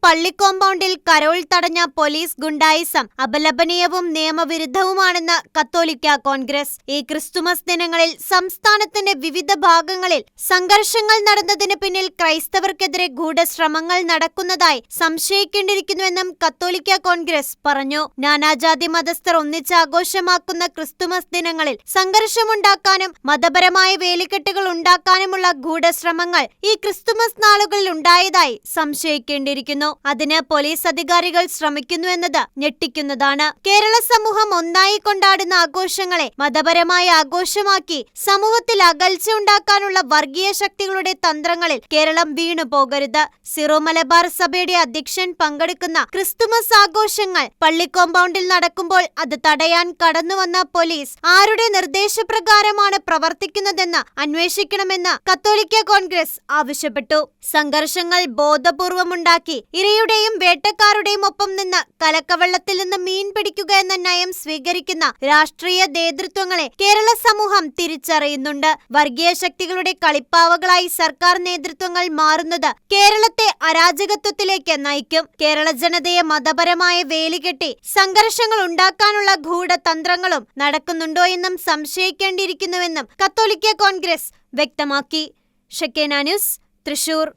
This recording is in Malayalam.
പള്ളി കോമ്പൗണ്ടിൽ കരോൾ തടഞ്ഞ പോലീസ് ഗുണ്ടായിസം അപലപനീയവും നിയമവിരുദ്ധവുമാണെന്ന് കത്തോലിക്ക കോൺഗ്രസ്. ഈ ക്രിസ്തുമസ് ദിനങ്ങളിൽ സംസ്ഥാനത്തിന്റെ വിവിധ ഭാഗങ്ങളിൽ സംഘർഷങ്ങൾ നടന്നതിന് പിന്നിൽ ക്രൈസ്തവർക്കെതിരെ ഗൂഢശ്രമങ്ങൾ നടക്കുന്നതായി സംശയിക്കേണ്ടിയിരിക്കുന്നുവെന്നും കത്തോലിക്ക കോൺഗ്രസ് പറഞ്ഞു. നാനാജാതി മതസ്ഥർ ഒന്നിച്ചാഘോഷമാക്കുന്ന ക്രിസ്തുമസ് ദിനങ്ങളിൽ സംഘർഷമുണ്ടാക്കാനും മതപരമായ വേലിക്കെട്ടുകൾ ഉണ്ടാക്കാനുമുള്ള ഗൂഢശ്രമങ്ങൾ ഈ ക്രിസ്തുമസ് നാളുകളിൽ ഉണ്ടായതായി സംശയിക്കേണ്ടിയിരിക്കുന്നു. അതിന് പോലീസ് അധികാരികൾ ശ്രമിക്കുന്നുവെന്നത് ഞെട്ടിക്കുന്നതാണ്. കേരള സമൂഹം ഒന്നായി കൊണ്ടാടുന്ന ആഘോഷങ്ങളെ മതപരമായ ആഘോഷമാക്കി സമൂഹത്തിൽ അകൽച്ച ഉണ്ടാക്കാനുള്ള വർഗീയ ശക്തികളുടെ തന്ത്രങ്ങളിൽ കേരളം വീണു പോകരുത്. സിറോ മലബാർ സഭയുടെ അധ്യക്ഷൻ പങ്കെടുക്കുന്ന ക്രിസ്തുമസ് ആഘോഷങ്ങൾ പള്ളി കോമ്പൗണ്ടിൽ നടക്കുമ്പോൾ അത് തടയാൻ കടന്നുവന്ന പോലീസ് ആരുടെ നിർദ്ദേശപ്രകാരമാണ് പ്രവർത്തിക്കുന്നതെന്ന് അന്വേഷിക്കണമെന്ന് കത്തോലിക്ക കോൺഗ്രസ് ആവശ്യപ്പെട്ടു. സംഘർഷങ്ങൾ ബോധപൂർവമുണ്ടാക്കി ഇരയുടെയും വേട്ടക്കാരുടെയും ഒപ്പം നിന്ന് കലക്കവെള്ളത്തിൽ നിന്ന് മീൻ പിടിക്കുക എന്ന നയം സ്വീകരിക്കുന്ന രാഷ്ട്രീയ നേതൃത്വങ്ങളെ കേരള സമൂഹം തിരിച്ചറിയുന്നുണ്ട്. വർഗീയ ശക്തികളുടെ കളിപ്പാവകളായി സർക്കാർ നേതൃത്വങ്ങൾ മാറുന്നത് കേരളത്തെ അരാജകത്വത്തിലേക്ക് നയിക്കും. കേരള ജനതയെ മതപരമായ വേലികെട്ടി സംഘർഷങ്ങൾ ഉണ്ടാക്കാനുള്ള ഗൂഢതന്ത്രങ്ങളും നടക്കുന്നുണ്ടോ എന്നും സംശയിക്കേണ്ടിയിരിക്കുന്നുവെന്നും കത്തോലിക്ക കോൺഗ്രസ് വ്യക്തമാക്കി. ഷെക്കേന ന്യൂസ്, തൃശൂർ.